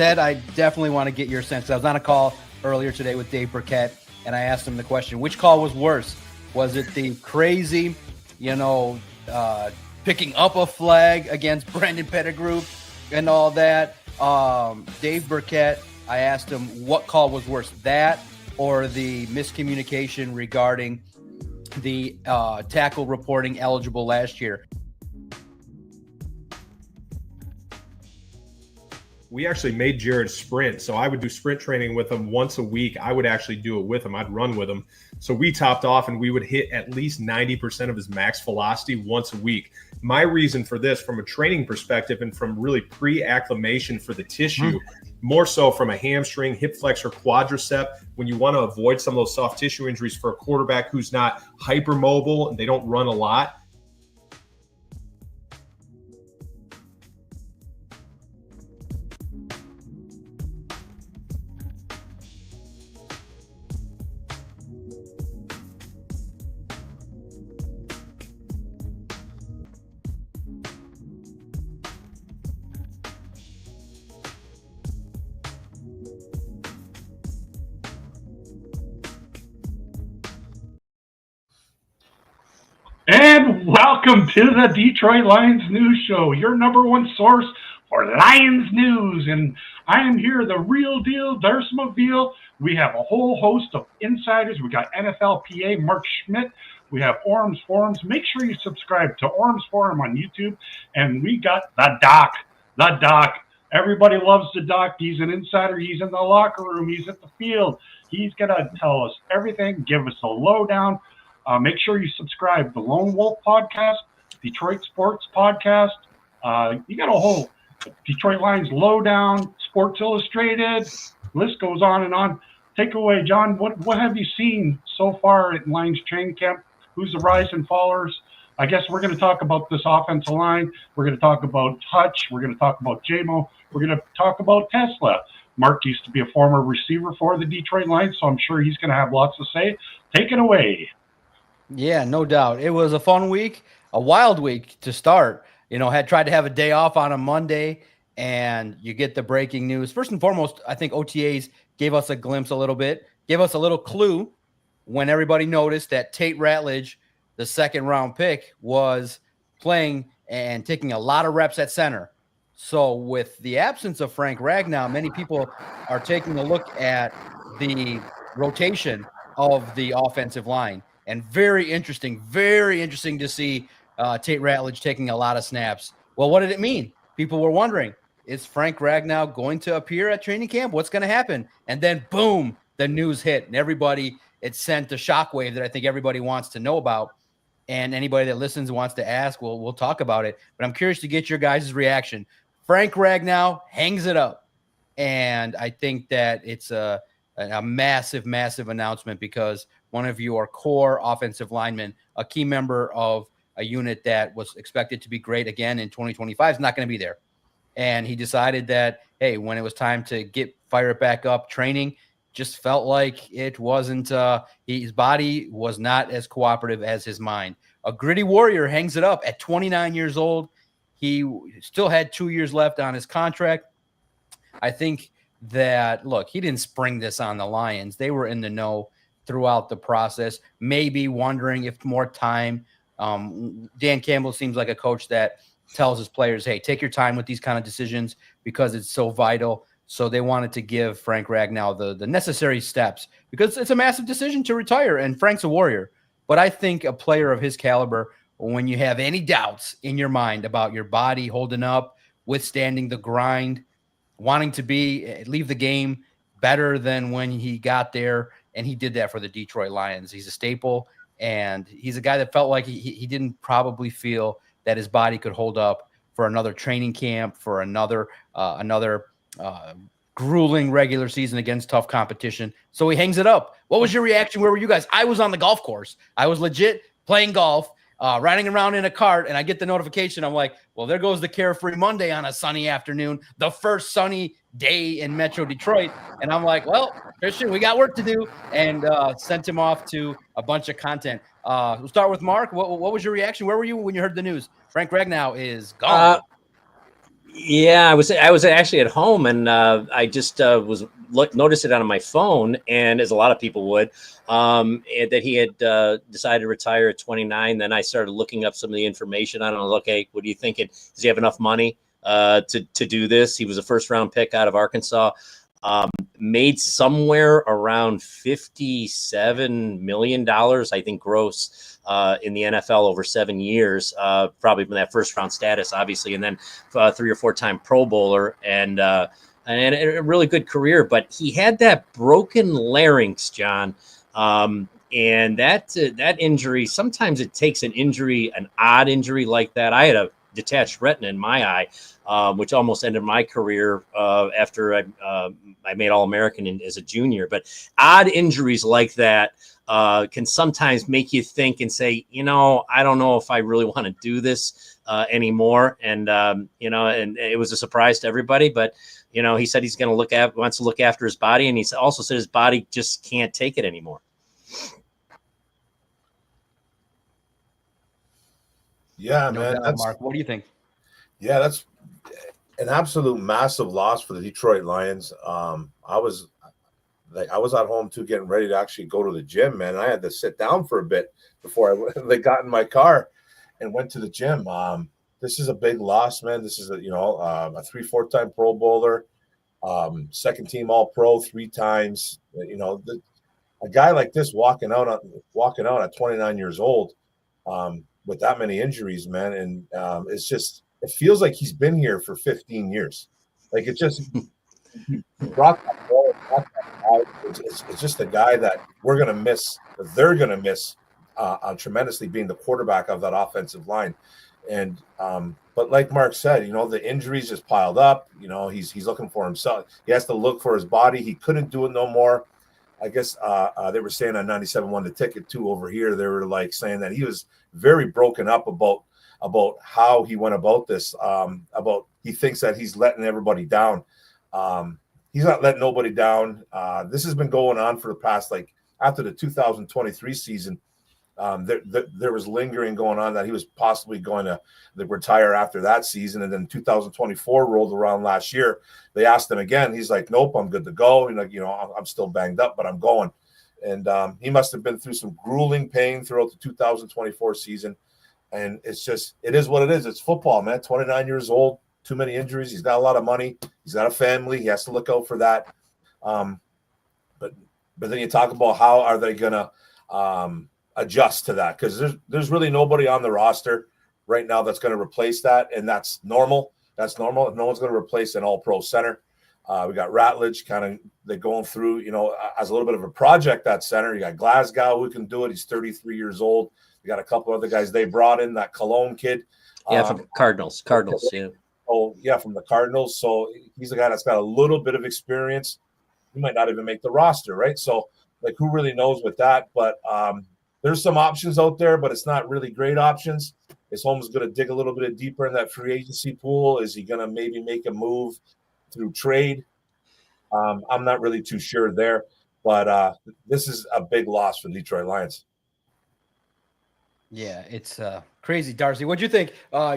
Ted, I definitely want to get your sense. I was on a call earlier today with Dave Burkett, and I asked him the question, which call was worse? Was it the crazy, picking up a flag against Brandon Pettigrew and all that? Dave Burkett, I asked him what call was worse, that or the miscommunication regarding the tackle reporting eligible last year. We actually made Jared sprint. So I would do sprint training with him once a week. I would actually do it with him. I'd run with him. So we topped off and we would hit at least 90% of his max velocity once a week. My reason for this, from a training perspective and from really pre-acclimation for the tissue, more so from a hamstring, hip flexor, quadricep, when you want to avoid some of those soft tissue injuries for a quarterback who's not hypermobile and they don't run a lot. And welcome to the Detroit Lions News Show, your number one source for Lions news. And I am here, the real deal, Darcy Meville. We have a whole host of insiders. We got NFLPA Mark Schmidt. We have Orum's Forums. Make sure you subscribe to Orum's Forum on YouTube. And we got the Doc. Everybody loves the Doc. He's an insider. He's in the locker room. He's at the field. He's going to tell us everything, give us a lowdown. Make sure you subscribe. The Lone Wolf Podcast, Detroit Sports Podcast. You got a whole Detroit Lions Lowdown, Sports Illustrated. List goes on and on. Take away, John. What have you seen so far at Lions training camp? Who's the rise and fallers? I guess we're going to talk about this offensive line. We're going to talk about Hutch. We're going to talk about JMO. We're going to talk about Tesla. Mark used to be a former receiver for the Detroit Lions, so I'm sure he's going to have lots to say. Take it away. Yeah, no doubt. It was a fun week, a wild week to start. Had tried to have a day off on a Monday, and you get the breaking news. First and foremost, I think OTAs gave us a glimpse a little bit, gave us a little clue when everybody noticed that Tate Ratledge, the second-round pick, was playing and taking a lot of reps at center. So with the absence of Frank Ragnow, many people are taking a look at the rotation of the offensive line. And very interesting to see Tate Ratledge taking a lot of snaps. Well, what did it mean? People were wondering, is Frank Ragnow going to appear at training camp? What's going to happen? And then, boom, the news hit. And it sent a shockwave that I think everybody wants to know about. And anybody that listens and wants to ask, we'll talk about it. But I'm curious to get your guys' reaction. Frank Ragnow hangs it up. And I think that it's a massive, massive announcement because one of your core offensive linemen, a key member of a unit that was expected to be great again in 2025, is not going to be there. And he decided that, hey, when it was time to fire it back up, training just felt like it wasn't, his body was not as cooperative as his mind. A gritty warrior hangs it up at 29 years old. He still had 2 years left on his contract. I think that, look, he didn't spring this on the Lions. They were in the know throughout the process, maybe wondering if more time. Dan Campbell seems like a coach that tells his players, hey, take your time with these kind of decisions because it's so vital. So they wanted to give Frank Ragnow the necessary steps because it's a massive decision to retire, and Frank's a warrior. But I think a player of his caliber, when you have any doubts in your mind about your body holding up, withstanding the grind, wanting to leave the game better than when he got there, and he did that for the Detroit Lions. He's a staple, and he's a guy that felt like he didn't probably feel that his body could hold up for another training camp, for another grueling regular season against tough competition. So he hangs it up. What was your reaction? Where were you guys? I was on the golf course. I was legit playing golf, riding around in a cart, and I get the notification. I'm like, well, there goes the Carefree Monday on a sunny afternoon, the first sunny day in Metro Detroit. And I'm like, well, Christian, we got work to do, and sent him off to a bunch of content. We'll start with Mark. What was your reaction? Where were you when you heard the news? Frank Ragnow is gone. Yeah, I was actually at home, and I just noticed it on my phone, and as a lot of people would, that he had decided to retire at 29. Then I started looking up some of the information. I don't know. Okay, what are you thinking? Does he have enough money to do this? He was a first round pick out of Arkansas. Made somewhere around $57 million, I think, gross in the NFL over 7 years, probably from that first round status, obviously, and then 3 or 4 time Pro Bowler and a really good career. But he had that broken larynx, John. And that injury, sometimes it takes an odd injury like that. I had a detached retina in my eye, which almost ended my career after I made All-American as a junior. But odd injuries like that can sometimes make you think and say, I don't know if I really want to do this anymore. And, and it was a surprise to everybody. But, he said he's going to wants to look after his body. And he also said his body just can't take it anymore. Yeah, No man. doubt, Mark, what do you think? Yeah, that's an absolute massive loss for the Detroit Lions. I was at home too, getting ready to actually go to the gym, man. I had to sit down for a bit before I got in my car and went to the gym. This is a big loss, man. This is a 3-4 time Pro Bowler, second team All Pro 3 times. A guy like this walking out at 29 years old, with that many injuries, man, and it feels like he's been here for 15 years. Like it just he brought that ball, out. It's just a guy that they're gonna miss tremendously, being the quarterback of that offensive line. And but like Mark said, the injuries just piled up. He's looking for himself. He has to look for his body. He couldn't do it no more. I guess they were saying on 97.1 The Ticket too over here. They were like saying that he was very broken up about how he went about this. About he thinks that he's letting everybody down. He's not letting nobody down. This has been going on for the past, like after the 2023 season. There was lingering going on that he was possibly going to retire after that season. And then 2024 rolled around last year. They asked him again. He's like, nope, I'm good to go. And I'm still banged up, but I'm going. And he must have been through some grueling pain throughout the 2024 season. And it is what it is. It's football, man. 29 years old, too many injuries. He's got a lot of money. He's got a family. He has to look out for that. But then you talk about how are they going to adjust to that, because there's really nobody on the roster right now that's going to replace that, and that's normal. No one's going to replace an All-Pro center. We got Ratledge they're going through, as a little bit of a project, that center. You got Glasgow who can do it. He's 33 years old. We got a couple other guys they brought in, that Cologne kid. Yeah, from Cardinals, yeah. Oh, yeah, from the Cardinals. So he's a guy that's got a little bit of experience. He might not even make the roster, right? So, like, who really knows with that? But there's some options out there, but it's not really great options. Is Holmes going to dig a little bit deeper in that free agency pool? Is he going to maybe make a move through trade? I'm not really too sure there, but this is a big loss for the Detroit Lions. Yeah, it's crazy. Darcy, what'd you think?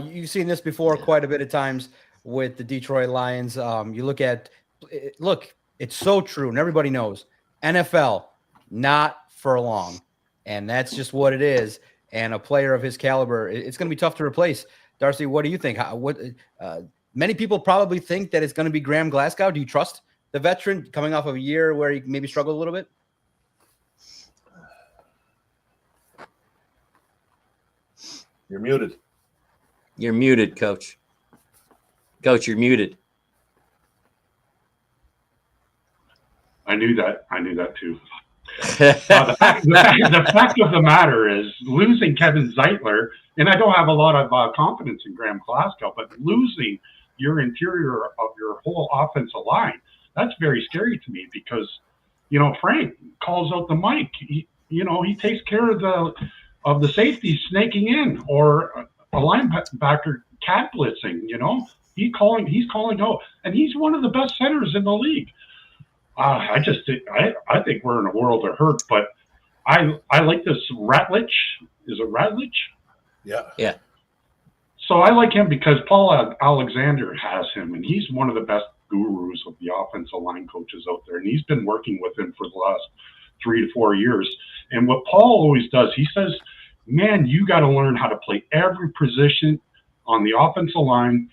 You've seen this before quite a bit of times with the Detroit Lions. You look, it's so true, and everybody knows NFL, not for long. And that's just what it is. And a player of his caliber, it's going to be tough to replace. Darcy, what do you think? Many people probably think that it's going to be Graham Glasgow. Do you trust the veteran coming off of a year where he maybe struggled a little bit? You're muted. You're muted, Coach. Coach, you're muted. I knew that too. The fact of the matter is, losing Kevin Zeitler, and I don't have a lot of confidence in Graham Glasgow, but losing your interior of your whole offensive line, that's very scary to me, because, Frank calls out the mic. He takes care of the safety snaking in, or a linebacker cat blitzing. He's calling out, and he's one of the best centers in the league. I think we're in a world of hurt, but I like this Ratledge. Is it Ratledge? Yeah. Yeah. So I like him because Paul Alexander has him, and he's one of the best gurus of the offensive line coaches out there, and he's been working with him for the last 3 to 4 years. And what Paul always does, he says, man, you got to learn how to play every position on the offensive line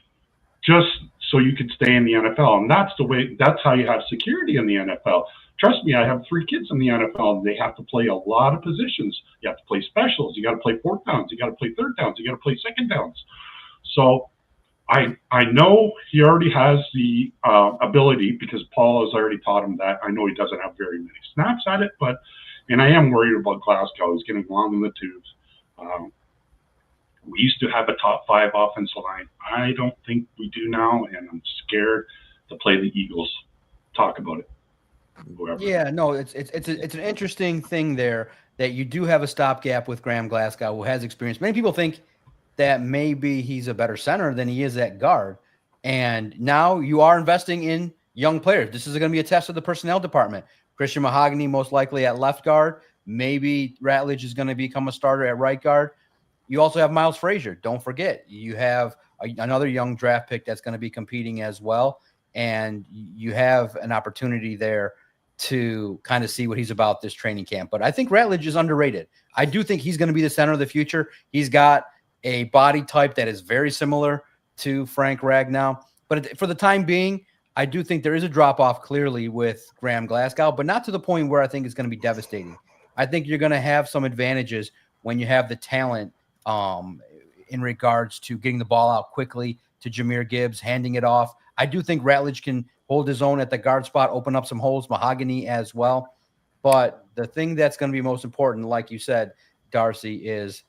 just so you could stay in the NFL. And that's how you have security in the NFL. Trust me, I have 3 kids in the NFL, and they have to play a lot of positions. You have to play specials. You got to play fourth downs. You got to play third downs. You got to play second downs. So I know he already has the ability because Paul has already taught him that. I know he doesn't have very many snaps at it, and I am worried about Glasgow. He's getting long in the tooth. We used to have a top 5 offensive line. I don't think we do now, and I'm scared to play the Eagles. Talk about it. Whoever. Yeah, no, it's an interesting thing there that you do have a stopgap with Graham Glasgow, who has experience. Many people think that maybe he's a better center than he is at guard, and now you are investing in young players. This is going to be a test of the personnel department. Christian Mahogany most likely at left guard. Maybe Ratledge is going to become a starter at right guard. You also have Miles Frazier. Don't forget, you have another young draft pick that's going to be competing as well, and you have an opportunity there to kind of see what he's about this training camp. But I think Ratledge is underrated. I do think he's going to be the center of the future. He's got a body type that is very similar to Frank Ragnow. But for the time being, I do think there is a drop-off clearly with Graham Glasgow, but not to the point where I think it's going to be devastating. I think you're going to have some advantages when you have the talent in regards to getting the ball out quickly to Jahmyr Gibbs, handing it off. I do think Ratledge can hold his own at the guard spot, open up some holes, Mahogany as well. But the thing that's going to be most important, like you said, Darcy, is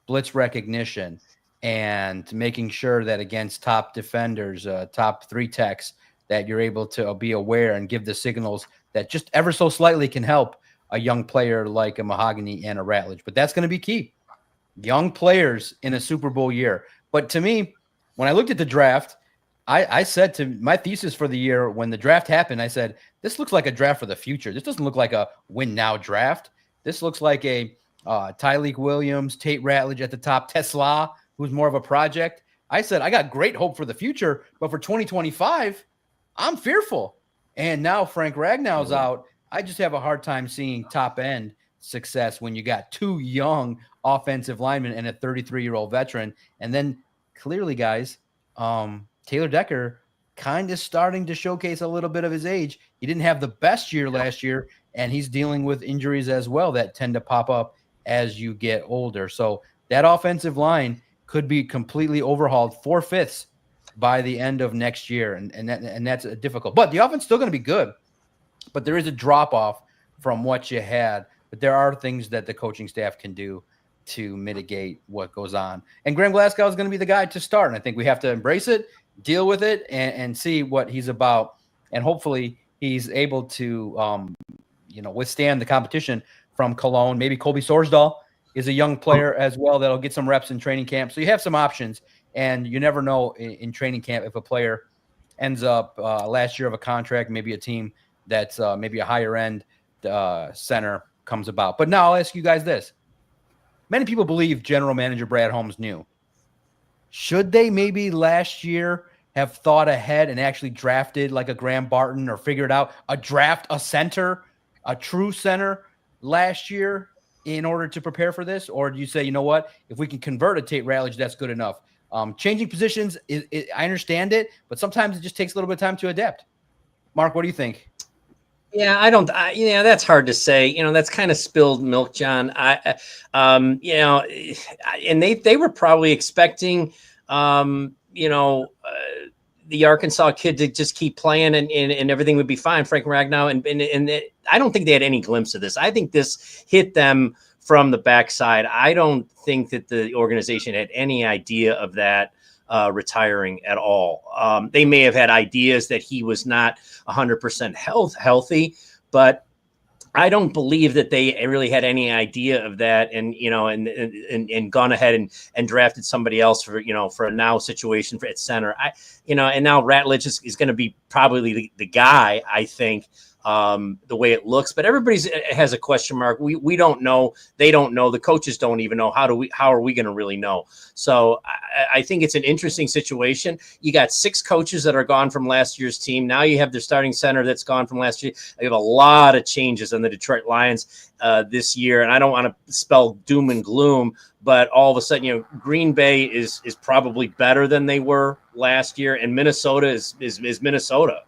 blitz recognition and making sure that against top defenders, top 3 techs, that you're able to be aware and give the signals that just ever so slightly can help a young player like a Mahogany and a Ratledge. But that's going to be key. Young players in a Super Bowl year. But to me, when I looked at the draft, I said to my thesis for the year when the draft happened, I said, this looks like a draft for the future. This doesn't look like a win now draft. This looks like a Tyleik Williams, Tate Ratledge at the top, Tesla, who's more of a project. I said, I got great hope for the future, but for 2025, I'm fearful. And now Frank Ragnow's out. I just have a hard time seeing top end success when you got 2 young offensive linemen and a 33-year-old veteran. And then clearly, guys, Taylor Decker kind of starting to showcase a little bit of his age. He didn't have the best year last year, and he's dealing with injuries as well that tend to pop up as you get older. So that offensive line could be completely overhauled 4/5 by the end of next year, and that's difficult. But the offense is still going to be good, but there is a drop-off from what you had. But there are things that the coaching staff can do to mitigate what goes on. And Graham Glasgow is going to be the guy to start, and I think we have to embrace it, deal with it, and see what he's about. And hopefully he's able to, withstand the competition from Cologne. Maybe Colby Sorsdahl is a young player as well that'll get some reps in training camp. So you have some options, and you never know in training camp if a player ends up last year of a contract, maybe a team that's maybe a higher end center comes about. But now I'll ask you guys this. Many people believe general manager Brad Holmes knew. Should they maybe last year have thought ahead and actually drafted like a Graham Barton or figured out a center, a true center last year in order to prepare for this? Or do you say, you know what, if we can convert a Tate Ratledge, that's good enough? Changing positions, I understand it, but sometimes it just takes a little bit of time to adapt. Mark, what do you think? Yeah, that's hard to say. That's kind of spilled milk, John. And they were probably expecting, the Arkansas kid to just keep playing and everything would be fine. Frank Ragnow. And I don't think they had any glimpse of this. I think this hit them from the backside. I don't think that the organization had any idea of that retiring at all. They may have had ideas that he was not 100% healthy, but I don't believe that they really had any idea of that, and gone ahead and drafted somebody else for a now situation at center. And now Ratledge is going to be probably the guy, I think. the way it looks. But everybody's has a question mark. We don't know. They don't know. The coaches don't even know. How are we going to really know? So I think it's an interesting situation. You got 6 coaches that are gone from last year's team. Now you have their starting center that's gone from last year. You have a lot of changes on the Detroit Lions this year, and I don't want to spell doom and gloom, but all of a sudden, Green Bay is probably better than they were last year, and Minnesota is Minnesota.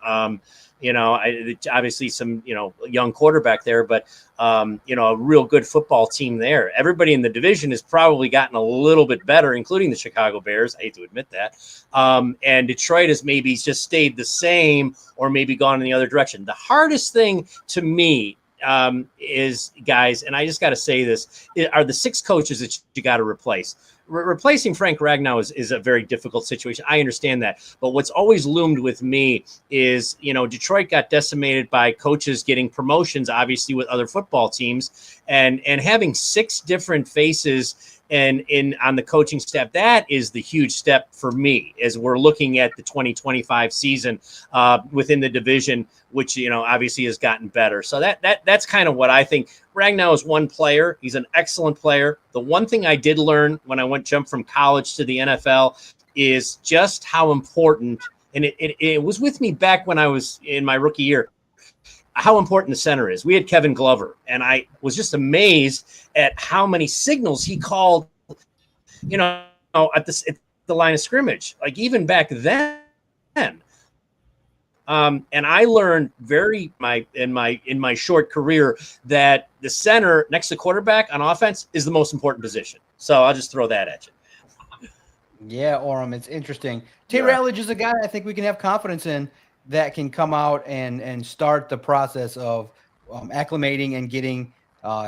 Obviously some young quarterback there, but a real good football team there. Everybody in the division has probably gotten a little bit better, including the Chicago Bears. I hate to admit that. And Detroit has maybe just stayed the same or maybe gone in the other direction. The hardest thing to me is, guys, and I just got to say this, are the 6 coaches that you got to replace. Replacing Frank Ragnow is a very difficult situation. I understand that. But what's always loomed with me is, Detroit got decimated by coaches getting promotions, obviously, with other football teams, and having 6 different faces and on the coaching staff. That is the huge step for me as we're looking at the 2025 season within the division, which obviously has gotten better. So that's kind of what I think. Ragnow is one player. He's an excellent player. The one thing I did learn when I jumped from college to the NFL is just how important, and it was with me back when I was in my rookie year, how important the center is. We had Kevin Glover, and I was just amazed at how many signals he called, at the line of scrimmage, like even back then. And I learned in my short career that the center next to quarterback on offense is the most important position. So I'll just throw that at you. Yeah, Orum, it's interesting. Tate Ratledge is a guy I think we can have confidence in that can come out and start the process of acclimating and getting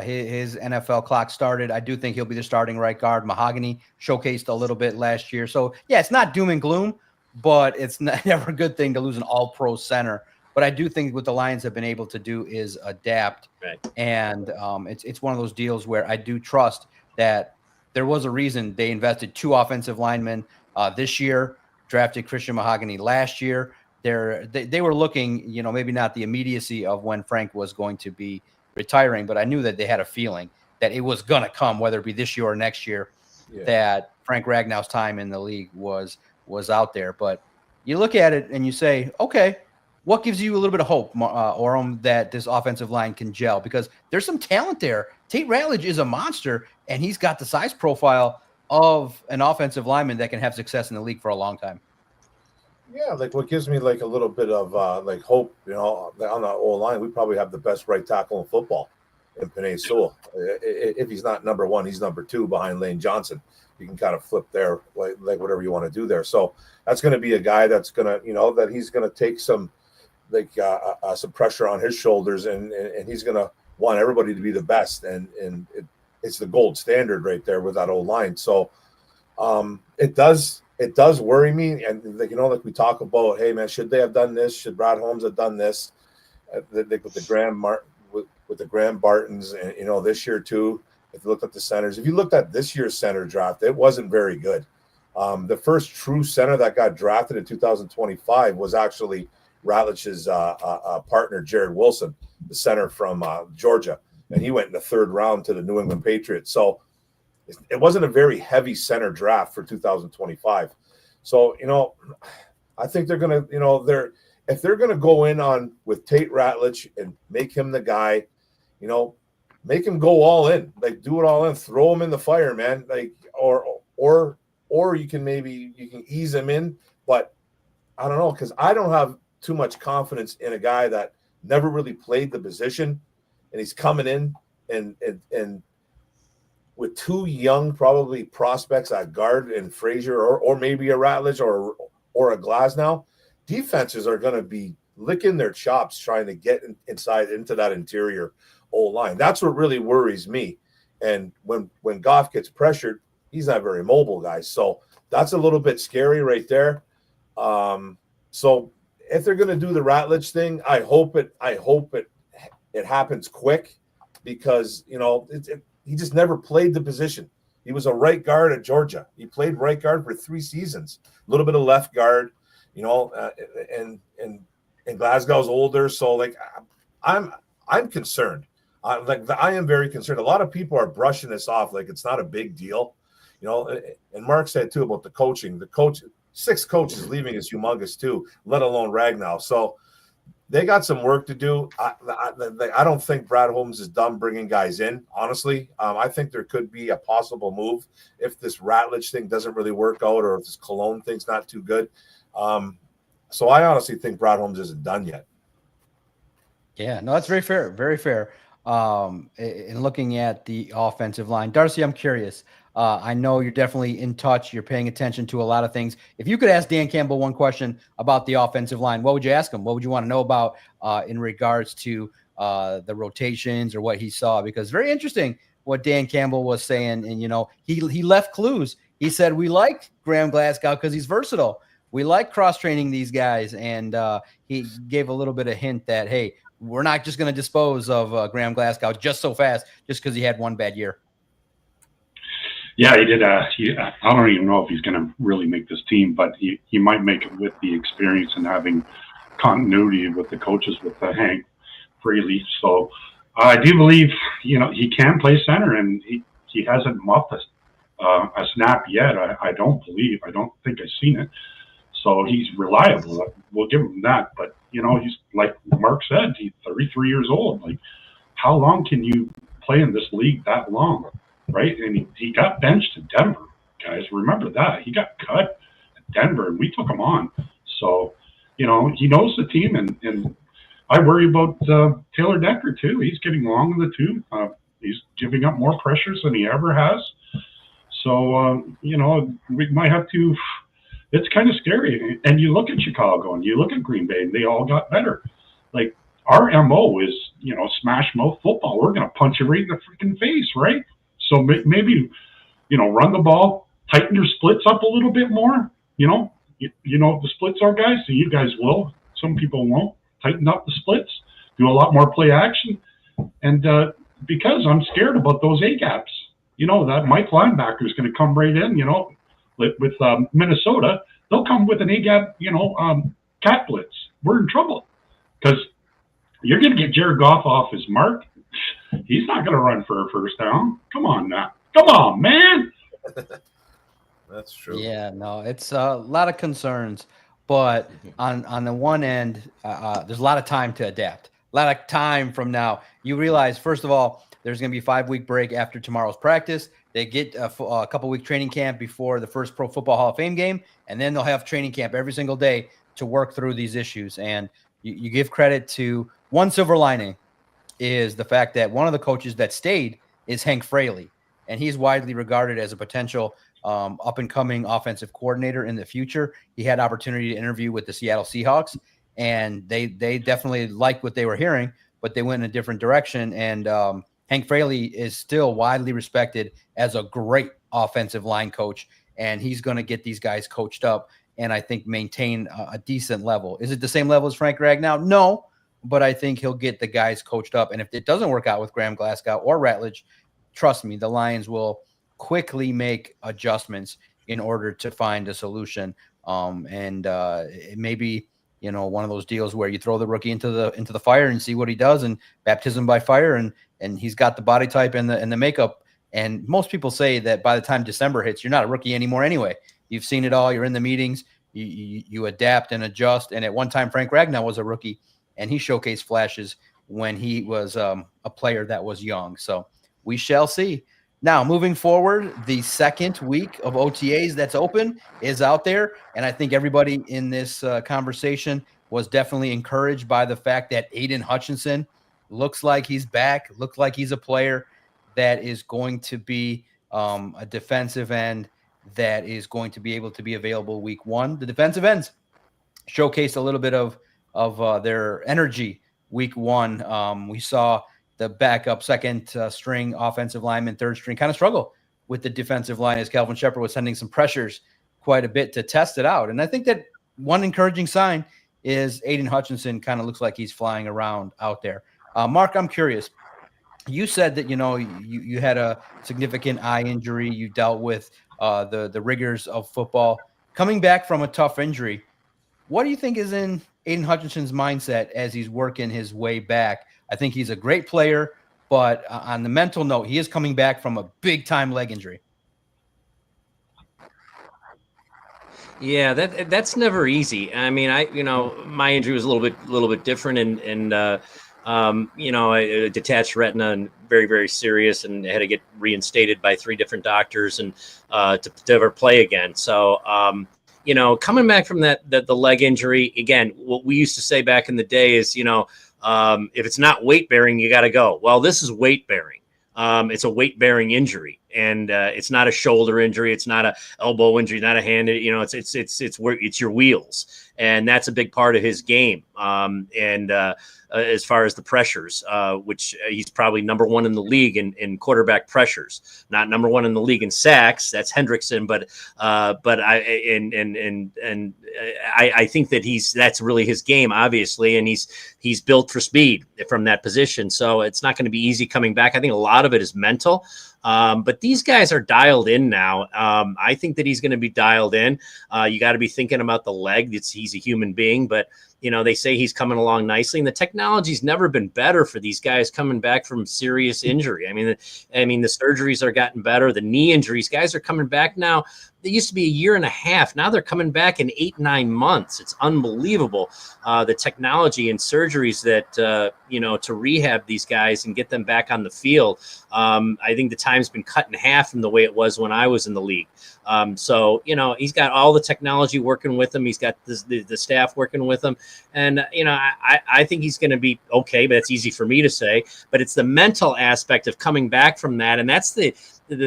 his NFL clock started. I do think he'll be the starting right guard. Mahogany showcased a little bit last year. So, yeah, it's not doom and gloom, but it's never a good thing to lose an all-pro center. But I do think what the Lions have been able to do is adapt. Right. And it's one of those deals where I do trust that there was a reason they invested 2 offensive linemen this year, drafted Christian Mahogany last year. They were looking, maybe not the immediacy of when Frank was going to be retiring, but I knew that they had a feeling that it was going to come, whether it be this year or next year, that Frank Ragnow's time in the league was out there. But you look at it and you say, okay, what gives you a little bit of hope, Orum, that this offensive line can gel? Because there's some talent there. Tate Ratledge is a monster, and he's got the size profile of an offensive lineman that can have success in the league for a long time. Yeah, like what gives me like a little bit of hope, on the O-line, we probably have the best right tackle in football in Penei Sewell. If he's not number 1, he's number 2 behind Lane Johnson. You can kind of flip there, like whatever you want to do there. So that's going to be a guy that's going to, that he's going to take some pressure on his shoulders, and he's going to want everybody to be the best. And it's the gold standard right there with that O-line. So it does worry me. And like we talk about, hey man, should they have done this? Should Brad Holmes have done this? With the Graham Bartons, and this year too. If you looked at the centers, if you looked at this year's center draft, it wasn't very good. The first true center that got drafted in 2025 was actually Ratledge's partner, Jared Wilson, the center from Georgia, and he went in the 3rd round to the New England Patriots. So it wasn't a very heavy center draft for 2025. So, I think they're going to, if they're going to go in on with Tate Ratledge and make him the guy, make him go all in, like do it all in, throw him in the fire, man. Like, or you can ease him in, but I don't know. 'Cause I don't have too much confidence in a guy that never really played the position, and he's coming in and with 2 young, probably prospects at guard and Frazier or maybe a Ratledge or a Glasnow, defenses are going to be licking their chops trying to get inside into that interior O-line. That's what really worries me. And when Goff gets pressured, he's not very mobile, guys. So that's a little bit scary right there. So if they're going to do the Ratledge thing, I hope it happens quick, because he just never played the position. He was a right guard at Georgia. He played right guard for 3 seasons. A little bit of left guard, and Glasgow's older, so I'm concerned. I am very concerned. A lot of people are brushing this off like it's not a big deal, you know. And Mark said too about the coaching. The coach, 6 coaches leaving is humongous too, let alone Ragnow. So they got some work to do. I don't think Brad Holmes is done bringing guys in. Honestly, I think there could be a possible move if this Ratledge thing doesn't really work out, or if this Cologne thing's not too good. So I honestly think Brad Holmes isn't done yet. Yeah, no, that's very fair. Very fair. In looking at the offensive line, Darcy, I'm curious. I know you're definitely in touch. You're paying attention to a lot of things. If you could ask Dan Campbell one question about the offensive line, what would you ask him? What would you want to know about in regards to the rotations or what he saw? Because very interesting what Dan Campbell was saying. And, you know, he left clues. He said, we like Graham Glasgow because he's versatile. We like cross-training these guys. And he gave a little bit of hint that, hey, we're not just going to dispose of Graham Glasgow just so fast just because he had one bad year. Yeah, he did. I don't even know if he's going to really make this team, but he might make it with the experience and having continuity with the coaches, with Hank Fraley. So I do believe, you know, he can play center, and he hasn't muffed a snap yet. I don't think I've seen it. So he's reliable. We'll give him that. But, you know, he's like Mark said, he's 33 years old. Like, how long can you play in this league that long, right? And he got benched in Denver, guys. Remember that. He got cut at Denver, and we took him on. So, you know, he knows the team. And I worry about Taylor Decker, too. He's getting long in the tooth. He's giving up more pressures than he ever has. So, you know, we might have to – it's kind of scary. And you look at Chicago and you look at Green Bay, and they all got better. Like, our MO is, you know, smash mouth football. We're going to punch you right in the freaking face, right? So maybe, you know, run the ball, tighten your splits up a little bit more. You know the splits are, guys. So you guys will. Some people won't. Tighten up the splits. Do a lot more play action. And because I'm scared about those A-gaps. You know, that Mike linebacker is going to come right in, you know. With Minnesota, they'll come with an A-gap, you know, cat blitz. We're in trouble because you're going to get Jared Goff off his mark. He's not going to run for a first down. Come on now. Come on, man. That's true. Yeah, no, it's a lot of concerns. But on the one end, there's a lot of time to adapt. A lot of time from now. You realize, first of all, there's going to be a 5-week break after tomorrow's practice. They get a couple-week training camp before the first Pro Football Hall of Fame game, and then they'll have training camp every single day to work through these issues. And you give credit to one silver lining is the fact that one of the coaches that stayed is Hank Fraley, and he's widely regarded as a potential up-and-coming offensive coordinator in the future. He had opportunity to interview with the Seattle Seahawks, and they definitely liked what they were hearing, but they went in a different direction. And Hank Fraley is still widely respected as a great offensive line coach, and he's going to get these guys coached up and I think maintain a decent level. Is it the same level as Frank Ragnow? No, but I think he'll get the guys coached up. And if it doesn't work out with Graham Glasgow or Ratledge, trust me, the Lions will quickly make adjustments in order to find a solution. It may be, you know, one of those deals where you throw the rookie into the fire and see what he does, and baptism by fire, and he's got the body type and the makeup. And most people say that by the time December hits, you're not a rookie anymore anyway. You've seen it all. You're in the meetings. You adapt and adjust. And at one time, Frank Ragnow was a rookie, and he showcased flashes when he was a player that was young. So we shall see. Now, moving forward, the second week of OTAs that's open is out there, and I think everybody in this conversation was definitely encouraged by the fact that Aiden Hutchinson looks like he's back, looks like he's a player that is going to be a defensive end that is going to be able to be available week 1. The defensive ends showcased a little bit of their energy week 1. We saw the backup second string offensive lineman, third string, kind of struggle with the defensive line as Calvin Shepard was sending some pressures quite a bit to test it out. And I think that one encouraging sign is Aiden Hutchinson kind of looks like he's flying around out there. Mark, I'm curious. You said that, you know, you had a significant eye injury. You dealt with the rigors of football. Coming back from a tough injury, what do you think is in Aiden Hutchinson's mindset as he's working his way back? I think he's a great player, but on the mental note, he is coming back from a big-time leg injury. Yeah, that's never easy. I mean, my injury was a little bit different, and a detached retina and very, very serious, and had to get reinstated by 3 different doctors and to ever play again. So, coming back from the leg injury again, what we used to say back in the day is, if it's not weight bearing, you got to go. Well, this is weight bearing. It's a weight bearing injury, and it's not a shoulder injury. It's not a elbow injury, not a hand. It's your wheels. And that's a big part of his game. As far as the pressures, which he's probably number 1 in the league in quarterback pressures, not number 1 in the league in sacks. That's Hendrickson, but I think that that's really his game, obviously, and he's built for speed from that position. So it's not going to be easy coming back. I think a lot of it is mental. But these guys are dialed in now. I think that he's going to be dialed in. You got to be thinking about the leg. He's a human being, but they say he's coming along nicely, and the technology's never been better for these guys coming back from serious injury. I mean, the surgeries are gotten better. The knee injuries, guys are coming back now. They used to be 1.5 years. Now they're coming back in 8-9 months. It's unbelievable. The technology and surgeries that, to rehab these guys and get them back on the field. I think the time's been cut in half from the way it was when I was in the league. So, he's got all the technology working with him. He's got the staff working with him. And, I think he's going to be okay, but it's easy for me to say. But it's the mental aspect of coming back from that. And that's the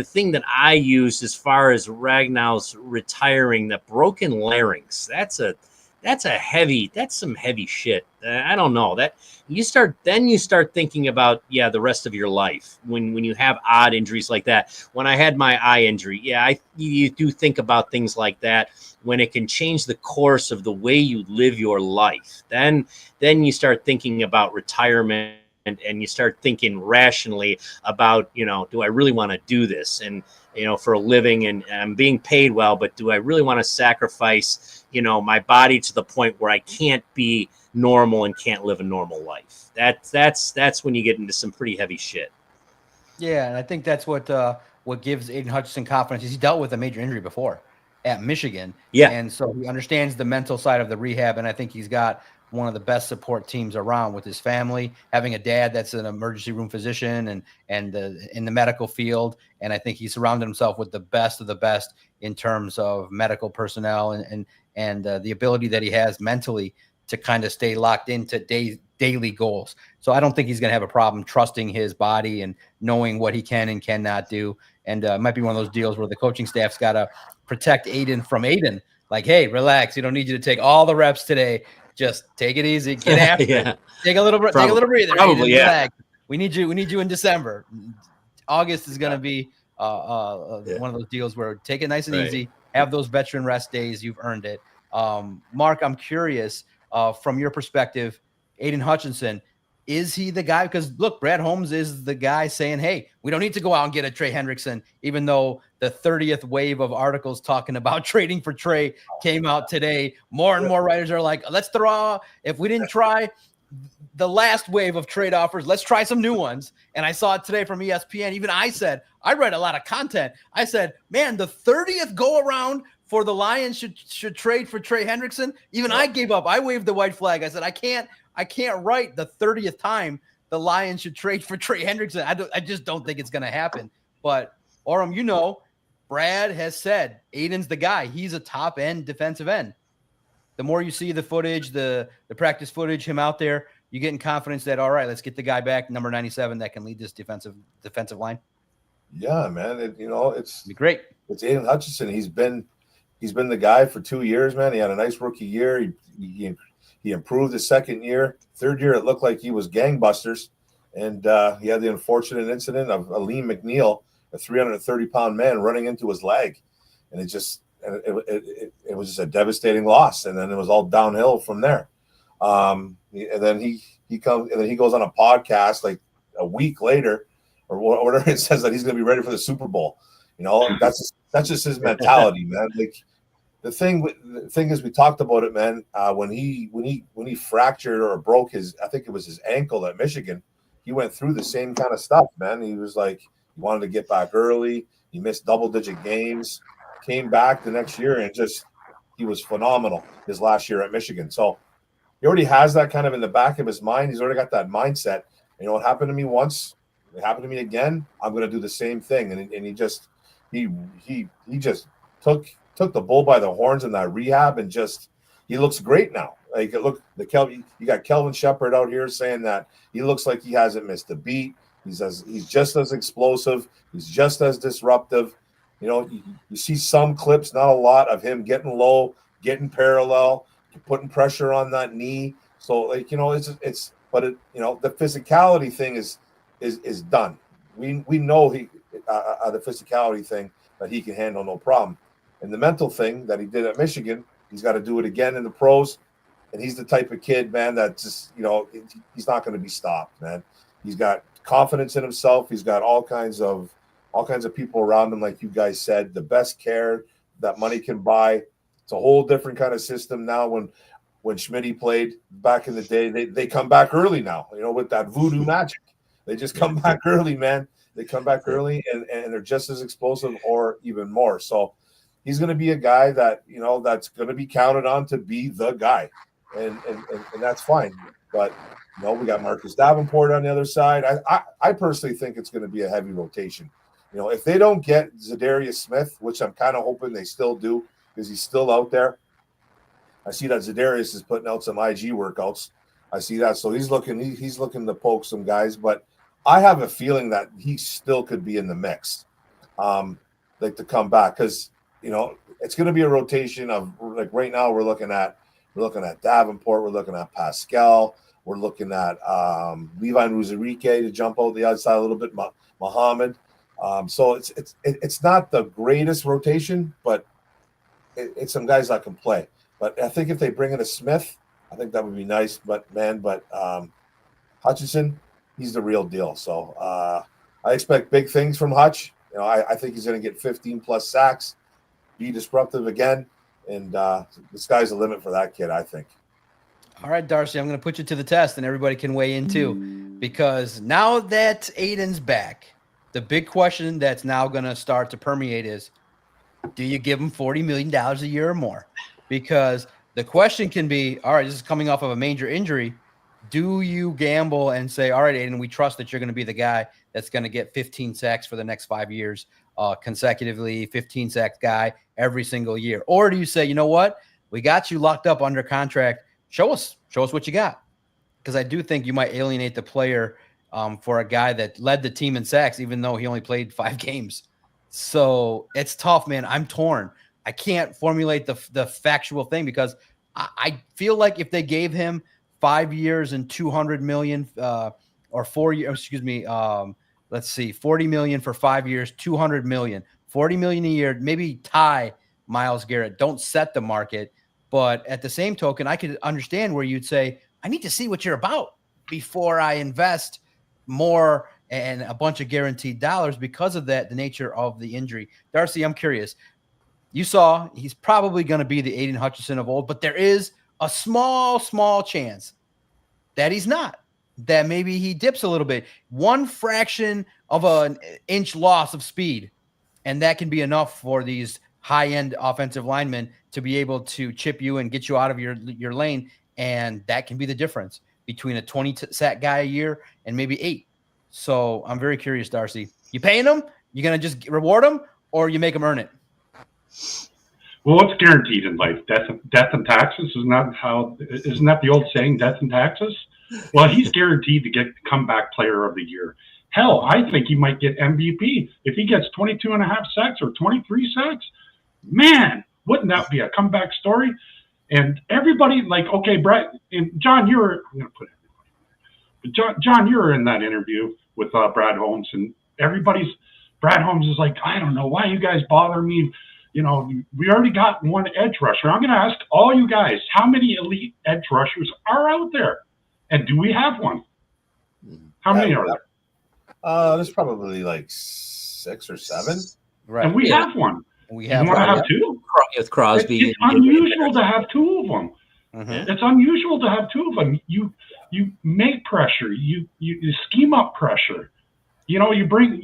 thing that I use as far as Ragnall's retiring, the broken larynx. That's some heavy shit. I don't know that you start thinking about, the rest of your life when you have odd injuries like that. When I had my eye injury, you do think about things like that when it can change the course of the way you live your life. Then you start thinking about retirement. And you start thinking rationally about, do I really want to do this? And, for a living, and I'm being paid well, but do I really want to sacrifice, my body to the point where I can't be normal and can't live a normal life? That's when you get into some pretty heavy shit. Yeah. And I think that's what gives Aiden Hutchinson confidence. He's dealt with a major injury before at Michigan. Yeah. And so he understands the mental side of the rehab. And I think he's got one of the best support teams around with his family, having a dad that's an emergency room physician and in the medical field. And I think he surrounded himself with the best of the best in terms of medical personnel and the ability that he has mentally to kind of stay locked into daily goals. So I don't think he's going to have a problem trusting his body and knowing what he can and cannot do. And it might be one of those deals where the coaching staff's got to protect Aiden from Aiden. Like, hey, relax. You don't need you to take all the reps today. Just take it easy. Get after it. Take a little breather. Probably, Aiden, relax. We need you in December. August is going to be one of those deals where take it nice and easy. Have those veteran rest days. You've earned it. Mark, I'm curious from your perspective, Aiden Hutchinson, is he the guy? Because look, Brad Holmes is the guy saying, hey, we don't need to go out and get a Trey Hendrickson, even though the 30th wave of articles talking about trading for Trey came out today. More and more writers are like, let's throw, if we didn't try the last wave of trade offers, let's try some new ones. And I saw it today from ESPN. Even I said, I read a lot of content. I said, man, the 30th go around for the Lions should trade for Trey Hendrickson. Even I gave up. I waved the white flag. I said, I can't write the 30th time the Lions should trade for Trey Hendrickson. I just don't think it's going to happen. But Orum, Brad has said Aiden's the guy. He's a top end defensive end. The more you see the footage, the practice footage, him out there, you get in confidence that, all right, let's get the guy back, number 97, that can lead this defensive line. Yeah, man. It's be great. It's Aiden Hutchinson. He's been the guy for 2 years, man. He had a nice rookie year. He improved his second year. Third year, it looked like he was gangbusters. And he had the unfortunate incident of Aleem McNeil, a 330-pound man, running into his leg. And it was just a devastating loss. And then it was all downhill from there. And then he goes on a podcast like a week later or whatever, it says that he's going to be ready for the Super Bowl. That's just his mentality, man. Like the thing is, we talked about it, man. When he when he fractured or broke his, I think it was his ankle at Michigan, he went through the same kind of stuff, man. He was like, he wanted to get back early. He missed double-digit games, came back the next year, and just he was phenomenal his last year at Michigan. So he already has that kind of in the back of his mind. He's already got that mindset. You know, it happened to me once. It happened to me again. I'm going to do the same thing. And he just took the bull by the horns in that rehab, and just he looks great now. Like, look, you got Kelvin Shepard out here saying that he looks like he hasn't missed a beat. He's just as explosive. He's just as disruptive. You know, you see some clips, not a lot, of him getting low, getting parallel, putting pressure on that knee. So, like, you know, but you know, the physicality thing is done. We know the physicality thing that he can handle no problem. And the mental thing that he did at Michigan, he's got to do it again in the pros. And he's the type of kid, man, that just, you know, he's not going to be stopped, man. He's got confidence in himself. He's got all kinds of people around him, like you guys said, the best care that money can buy. It's a whole different kind of system now. When Schmidt played back in the day, they come back early now, you know, with that voodoo magic. They just come back early, man. They come back early, and they're just as explosive or even more. So he's going to be a guy that, you know, that's going to be counted on to be the guy. And that's fine. But, you know, we got Marcus Davenport on the other side. I personally think it's going to be a heavy rotation. You know, if they don't get Zadarius Smith, which I'm kind of hoping they still do because he's still out there. I see that Zadarius is putting out some IG workouts. I see that. So he's looking to poke some guys. But I have a feeling that he still could be in the mix, like to come back, because, you know, it's going to be a rotation of, like, right now we're looking at Davenport, we're looking at Pascal, we're looking at Levi Ruzarike to jump out the outside a little bit, Muhammad. So it's not the greatest rotation, but it's some guys that can play. But I think if they bring in a Smith, I think that would be nice. But Hutchinson, he's the real deal. So I expect big things from Hutch. You know, I think he's going to get 15 plus sacks, be disruptive again, and the sky's the limit for that kid, I think. All right, Darcy, I'm going to put you to the test, and everybody can weigh in too, because now that Aiden's back, the big question that's now going to start to permeate is, do you give him $40 million a year or more? Because the question can be, all right, this is coming off of a major injury. Do you gamble and say, all right, Aiden, we trust that you're going to be the guy that's going to get 15 sacks for the next 5 years consecutively, 15 sacks guy every single year? Or do you say, you know what? We got you locked up under contract. Show us what you got. Because I do think you might alienate the player for a guy that led the team in sacks, even though he only played 5 games. So it's tough, man. I'm torn. I can't formulate the factual thing, because I feel like if they gave him 5 years and $200 million, or 4 years, excuse me, let's see, $40 million for 5 years, $200 million, $40 million a year, maybe tie Myles Garrett. Don't set the market. But at the same token, I could understand where you'd say, I need to see what you're about before I invest more and a bunch of guaranteed dollars, because of that, the nature of the injury. Darcy, I'm curious. You saw he's probably going to be the Aiden Hutchinson of old, but there is a small chance that he's not, that maybe he dips a little bit, 1 fraction of an inch loss of speed. And that can be enough for these high-end offensive linemen to be able to chip you and get you out of your lane. And that can be the difference between a 20-sack guy a year and maybe 8. So I'm very curious, Darcy. You paying him? You going to just reward him, or you make him earn it? Well, what's guaranteed in life? Death and taxes? Isn't that the old saying, death and taxes? Well, he's guaranteed to get comeback player of the year. Hell, I think he might get MVP if he gets 22.5 sacks or 23 sacks. Man, wouldn't that be a comeback story? And everybody, like, okay, Brett and John, I'm going to put everybody. John, you were in that interview with Brad Holmes, and Brad Holmes is like, I don't know why you guys bother me. You know, we already got 1 edge rusher. I'm going to ask all you guys, how many elite edge rushers are out there? And do we have one? How many are there? There's probably like 6 or 7. Right. And we have one. We have one. Have 2? With Crosby. It's unusual to have 2 of them. Yeah. It's unusual to have two of them. You make pressure. You scheme up pressure. You know, you bring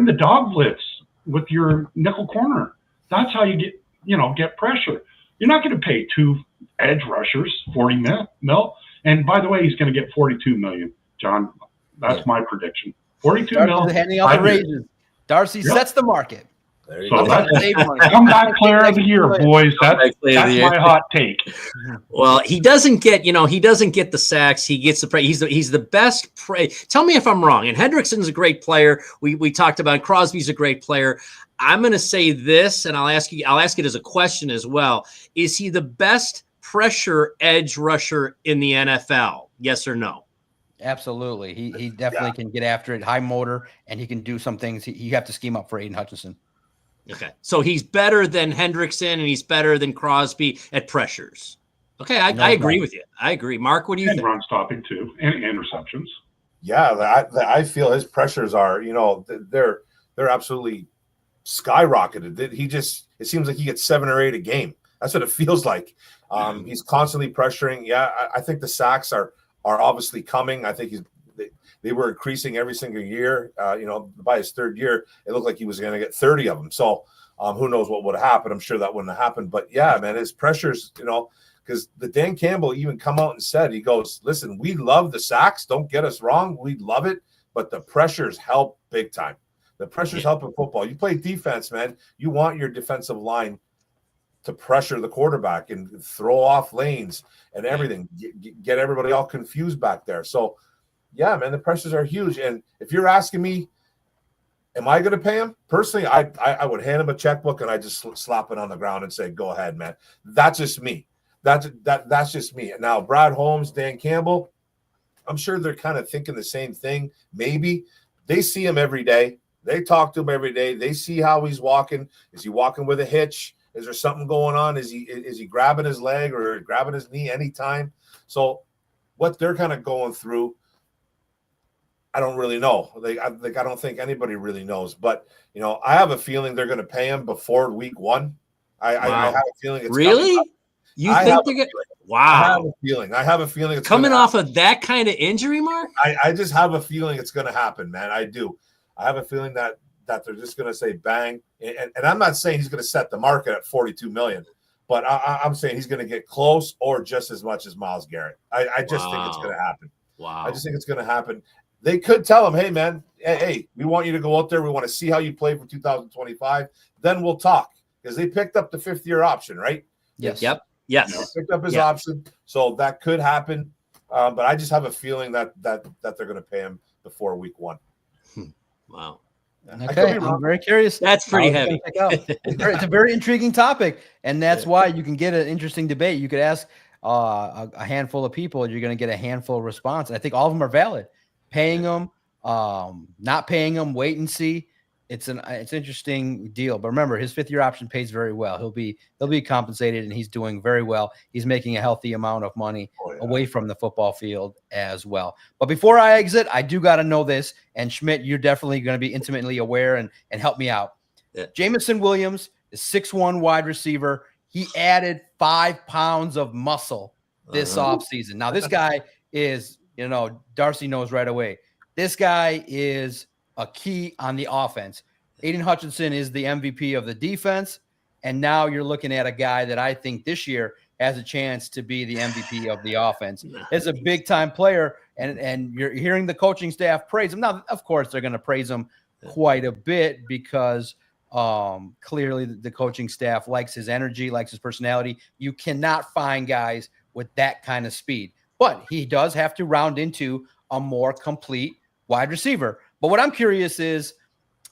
the dog blitz with your nickel corner. That's how you get pressure. You're not going to pay two edge rushers $40 million. And by the way, he's going to get $42 million, John. That's my prediction. $42 million. Handing out the raises. Darcy sets the market. There you So go. that's comeback player of the year, boys. That's my hot take. Well, he doesn't get the sacks. He gets the praise. He's the best praise. Tell me if I'm wrong. And Hendrickson's a great player. We talked about Crosby's a great player. I'm going to say this, and I'll ask it as a question as well. Is he the best pressure edge rusher in the NFL? Yes or no? Absolutely. He definitely can get after it, high motor, and he can do some things you have to scheme up for Aiden Hutchinson. Okay. So he's better than Hendrickson and he's better than Crosby at pressures. Okay. I agree with you. I agree. Mark, what do you think? Run stopping too, and interceptions. Yeah, I feel his pressures are, they're absolutely skyrocketed. It seems like he gets 7 or 8 a game. That's what it feels like. He's constantly pressuring. Yeah, I think the sacks are obviously coming. I think they were increasing every single year. By his third year, it looked like he was going to get 30 of them. So who knows what would have happened? I'm sure that wouldn't have happened. But yeah, man, his pressures, because the Dan Campbell even come out and said, he goes, listen, we love the sacks. Don't get us wrong. We love it. But the pressures help big time. The pressures help in football. You play defense, man. You want your defensive line to pressure the quarterback and throw off lanes and everything, get everybody all confused back there. So, yeah, man, the pressures are huge. And if you're asking me, am I going to pay him? Personally, I would hand him a checkbook and I just slap it on the ground and say, go ahead, man. That's just me. That's just me. And now Brad Holmes, Dan Campbell, I'm sure they're kind of thinking the same thing. Maybe they see him every day. They talk to him every day. They see how he's walking. Is he walking with a hitch? Is there something going on? Is he grabbing his leg or grabbing his knee anytime? So what they're kind of going through, I don't really know. I don't think anybody really knows. But, I have a feeling they're going to pay him before week 1. I have a feeling it's really? You think they're going to – wow. I have a feeling it's coming off of that kind of injury, Mark? I just have a feeling it's going to happen, man. I do. I have a feeling that they're just going to say bang. And I'm not saying he's going to set the market at $42 million, but I'm saying he's going to get close or just as much as Myles Garrett. I just think it's going to happen. Wow. I just think it's going to happen. They could tell him, hey, man, hey, we want you to go out there. We want to see how you play for 2025. Then we'll talk, because they picked up the 5th-year option, right? Yes. Yep. Yes. They picked up his option. So that could happen. But I just have a feeling that they're going to pay him before week 1. Wow. Okay, I'm very curious. That's pretty heavy. It's a very intriguing topic, and that's why you can get an interesting debate. You could ask a handful of people, and you're going to get a handful of response. I think all of them are valid. Paying them, not paying them, wait and see. It's an interesting deal. But remember, his 5th-year option pays very well. He'll be compensated, and he's doing very well. He's making a healthy amount of money away from the football field as well. But before I exit, I do got to know this. And Schmidt, you're definitely going to be intimately aware and help me out. Yeah. Jamison Williams is 6'1" wide receiver. He added 5 pounds of muscle this offseason. Now, this guy is, Darcy knows right away. This guy is a key on the offense. Aiden Hutchinson is the MVP of the defense, and now you're looking at a guy that I think this year has a chance to be the MVP of the offense. It's a big-time player, and you're hearing the coaching staff praise him. Now, of course, they're going to praise him quite a bit because clearly the coaching staff likes his energy, likes his personality. You cannot find guys with that kind of speed, but he does have to round into a more complete wide receiver. But what I'm curious is,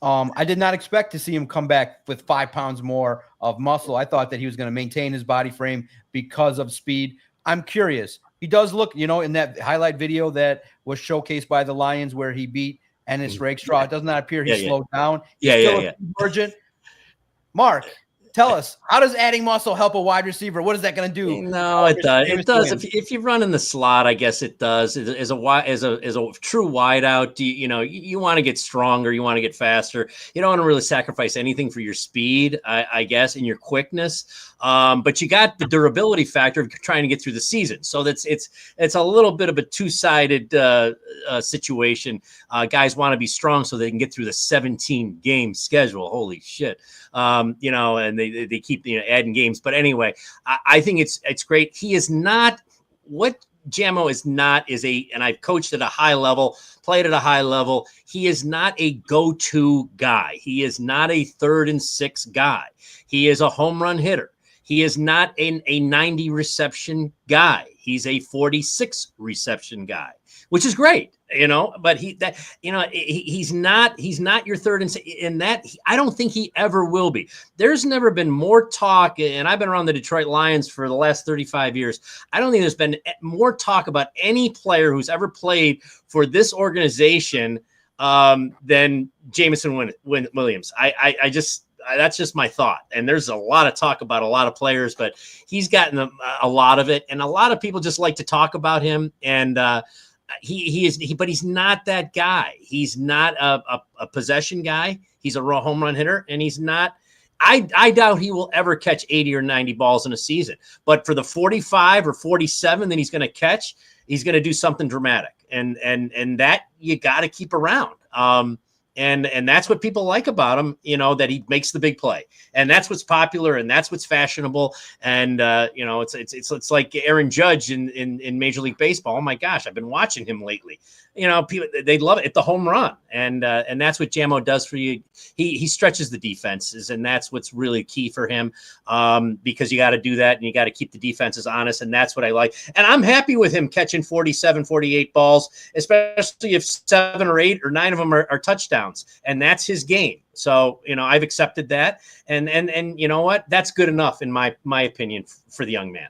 I did not expect to see him come back with 5 pounds more of muscle. I thought that he was going to maintain his body frame because of speed. I'm curious. He does look, in that highlight video that was showcased by the Lions where he beat Ennis Rakestraw. It does not appear he slowed down. He's still emergent. Mark, tell us, how does adding muscle help a wide receiver? What is that going to do? No, it does. It does. If you run in the slot, I guess it does. As a true wideout, you want to get stronger, you want to get faster. You don't want to really sacrifice anything for your speed, I guess, and your quickness. But you got the durability factor of trying to get through the season. So it's a little bit of a two-sided situation. Guys want to be strong so they can get through the 17-game schedule. Holy shit. And they keep adding games. But anyway, I think it's great. He is not what Jamo is not and I've coached at a high level, played at a high level. He is not a go-to guy. He is not a 3rd and 6 guy. He is a home run hitter. He is not a 90 reception guy. He's a 46 reception guy, which is great, but he's not your 3rd and 6, and that I don't think he ever will be. There's never been more talk, and I've been around the Detroit Lions for the last 35 years. I don't think there's been more talk about any player who's ever played for this organization than Jameson Williams. That's just my thought. And there's a lot of talk about a lot of players, but he's gotten a lot of it. And a lot of people just like to talk about him. And but he's not that guy. He's not a possession guy. He's a raw home run hitter. And he's not, I doubt he will ever catch 80 or 90 balls in a season, but for the 45 or 47 that he's going to catch, he's going to do something dramatic. And that you got to keep around. And that's what people like about him, that he makes the big play, and that's what's popular, and that's what's fashionable. And it's like Aaron Judge in Major League Baseball. Oh my gosh, I've been watching him lately. People, they love it at the home run, and that's what Jamo does for you. He stretches the defenses, and that's what's really key for him, because you got to do that, and you got to keep the defenses honest, and that's what I like. And I'm happy with him catching 47, 48 balls, especially if 7 or 8 or 9 of them are touchdowns, and that's his game. So I've accepted that, and you know what? That's good enough in my opinion for the young man.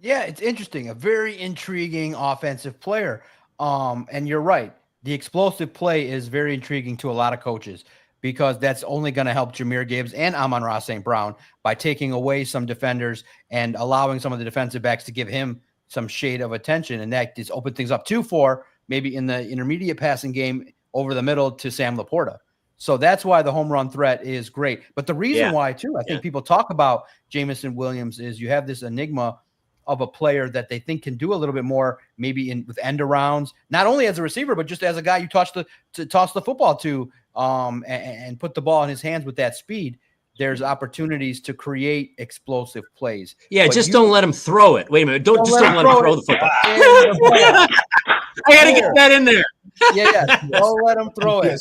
Yeah, it's interesting. A very intriguing offensive player. And you're right. The explosive play is very intriguing to a lot of coaches, because that's only going to help Jahmyr Gibbs and Amon-Ra St. Brown by taking away some defenders and allowing some of the defensive backs to give him some shade of attention. And that just opened things up too for maybe in the intermediate passing game over the middle to Sam Laporta. So that's why the home run threat is great. But the reason why too, I think people talk about Jameson Williams is you have this enigma of a player that they think can do a little bit more, maybe with end arounds, not only as a receiver, but just as a guy you toss the football to, and put the ball in his hands with that speed. There's opportunities to create explosive plays. Yeah, but don't let him throw it. Wait a minute. Don't let him throw the football. I got to get that in there. Yeah. Don't let him throw it.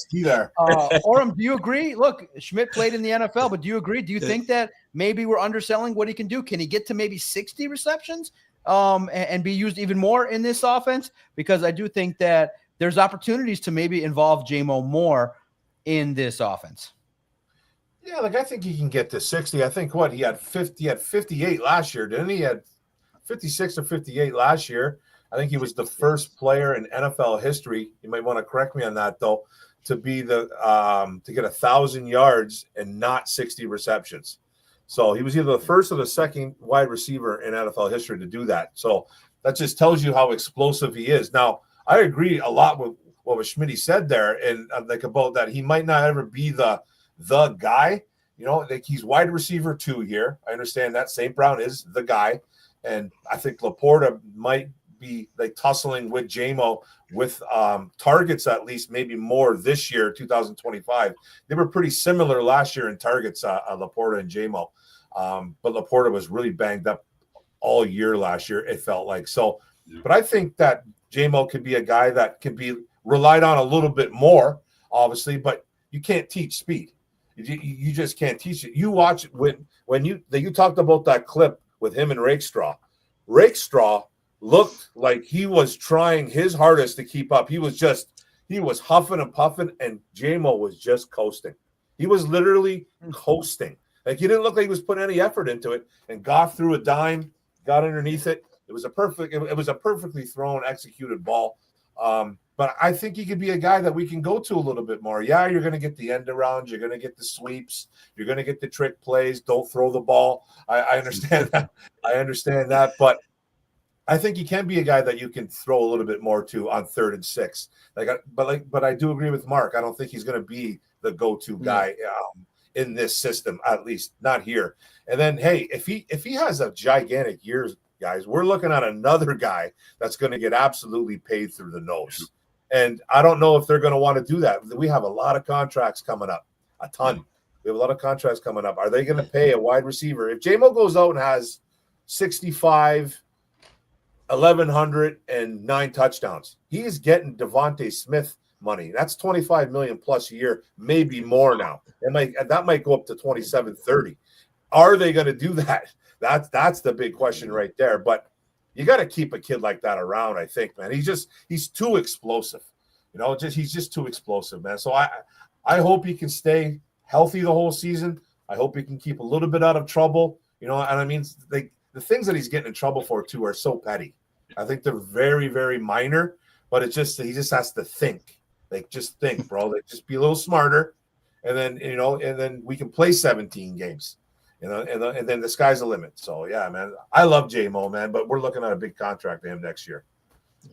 Orum, do you agree? Look, Schmidt played in the NFL, but do you agree? Do you think that maybe we're underselling what he can do? Can he get to maybe 60 receptions and be used even more in this offense? Because I do think that there's opportunities to maybe involve Jamo more in this offense. Yeah, I think he can get to 60. I think he had 58 last year, didn't he? He had 56 or 58 last year. I think he was the first player in NFL history, you might want to correct me on that though, to be to get 1,000 yards and not 60 receptions. So he was either the first or the second wide receiver in NFL history to do that. So that just tells you how explosive he is. Now, I agree a lot with what Schmidt said there, and about that he might not ever be the guy. He's wide receiver 2 here. I understand that. St. Brown is the guy, and I think Laporta might be tussling with Jamo with targets, at least maybe more this year, 2025. They were pretty similar last year in targets, Laporta and Jamo. But Laporta was really banged up all year last year, it felt like. So, but I think that Jamo could be a guy that can be relied on a little bit more, obviously, but you can't teach speed. You just can't teach it. You watch when you talked about that clip with him and Rakestraw. Rakestraw looked like he was trying his hardest to keep up. He was huffing and puffing, and Jamo was just coasting. He was literally coasting. He didn't look like he was putting any effort into it. And Goff threw a dime, got underneath it. It was a perfectly thrown, executed ball. But I think he could be a guy that we can go to a little bit more. Yeah, you're going to get the end arounds. You're going to get the sweeps. You're going to get the trick plays. Don't throw the ball. I understand that. I understand that. But I think he can be a guy that you can throw a little bit more to on 3rd and 6. But I do agree with Mark. I don't think he's going to be the go-to guy in this system, at least not here. And then, hey, if he has a gigantic year, guys, we're looking at another guy that's going to get absolutely paid through the nose. And I don't know if they're going to want to do that. We have a lot of contracts coming up, a ton. We have a lot of contracts coming up. Are they going to pay a wide receiver? If J-Mo goes out and has 65, 1,100, and 9 touchdowns, he is getting Devontae Smith money. That's $25 million plus a year, maybe more now. That might go up to 27, 30. Are they going to do that? That's the big question right there. But you got to keep a kid like that around, I think, man. He's too explosive. He's just too explosive, man. So I hope he can stay healthy the whole season. I hope he can keep a little bit out of trouble. And I mean, the things that he's getting in trouble for too are so petty. I think they're very, very minor, but he just has to think. Just think, bro. Just be a little smarter, and then we can play 17 games. And then the sky's the limit. So yeah, man, I love J-Mo, man, but we're looking at a big contract to him next year.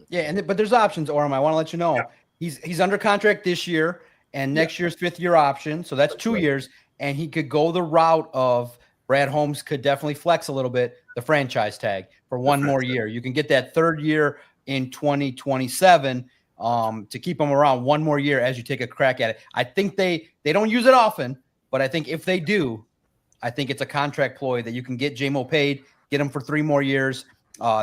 Yeah, but there's options, Orum. I want to let you know he's under contract this year and next year's 5th-year option. So that's 2 years, and he could go the route of Brad Holmes could definitely flex a little bit the franchise tag for one more year. You can get that 3rd year in 2027 to keep him around one more year as you take a crack at it. I think they don't use it often, but I think if they do, I think it's a contract ploy that you can get J-Mo paid, get him for 3 more years,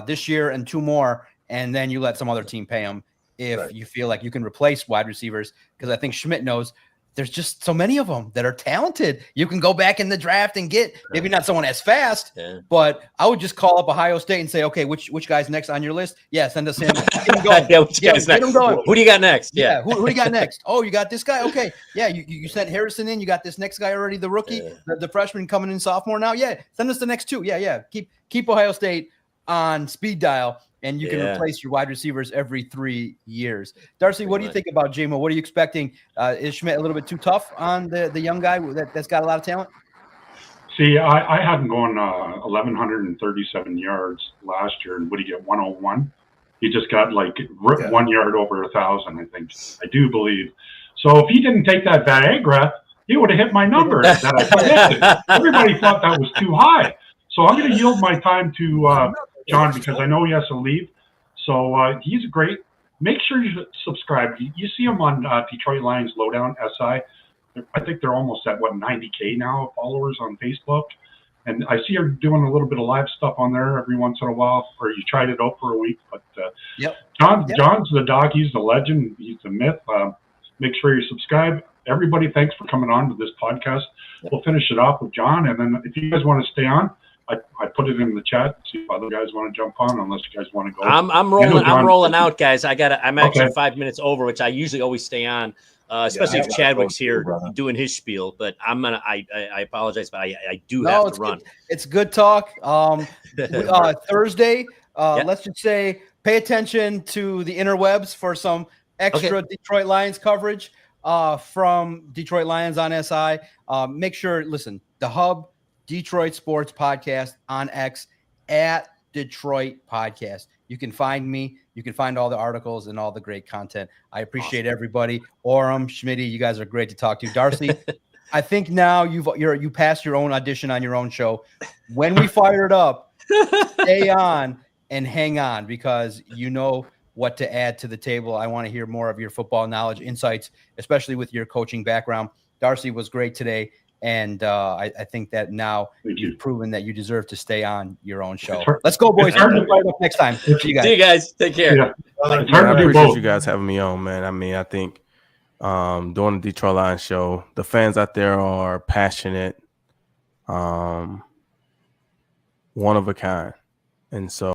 this year and 2 more, and then you let some other team pay him if you feel like you can replace wide receivers. Because I think Schmidt knows there's just so many of them that are talented. You can go back in the draft and get maybe not someone as fast, but I would just call up Ohio State and say, okay, which guy's next on your list? Yeah, send us him. Get him going. Get him going. Who do you got next? Yeah, who do you got next? Oh, you got this guy? Okay. Yeah, you sent Harrison in. You got this next guy already, the rookie, the freshman coming in sophomore now. Yeah, send us the next 2. Yeah. Keep Ohio State on speed dial, and you can replace your wide receivers every 3 years. Darcy, what do you think about J-Mo? What are you expecting? Is Schmidt a little bit too tough on the young guy that's got a lot of talent? See, I had him going 1,137 yards last year, and would he get 101? He just got 1 yard over 1,000, I think. I do believe. So if he didn't take that Viagra, he would have hit my number that I predicted. Everybody thought that was too high. So I'm going to yield my time to John because I know he has to leave. So he's great. Make sure you subscribe. You see him on Detroit Lions Lowdown SI. I think they're almost at 90K now followers on Facebook. And I see her doing a little bit of live stuff on there every once in a while, or you tried it out for a week. But John's the dog. He's the legend. He's the myth. Make sure you subscribe. Everybody, thanks for coming on to this podcast. We'll finish it off with John. And then if you guys want to stay on, I put it in the chat. See if other guys want to jump on, unless you guys want to go. I'm rolling out, guys. I'm actually 5 minutes over, which I usually always stay on. Especially if Chadwick's here doing his spiel, but I apologize, but I do have to run. It's good talk. Thursday, let's just say, pay attention to the interwebs for some extra Detroit Lions coverage from Detroit Lions on SI. Make sure, listen, the Hub Detroit Sports Podcast on X at Detroit Podcast. You can find me. You can find all the articles and all the great content. I appreciate everybody. Orum, Schmidt, you guys are great to talk to. Darcy, I think now you passed your own audition on your own show. When we fire it up, stay on and hang on because you know what to add to the table. I want to hear more of your football knowledge, insights, especially with your coaching background. Darcy was great today. And I think that now you've proven that you deserve to stay on your own show. Let's go, boys. Next time. See you guys. See you guys. Take care. Yeah. I appreciate you guys having me on, man. I mean, I think doing the Detroit Lions show, the fans out there are passionate, one of a kind. And so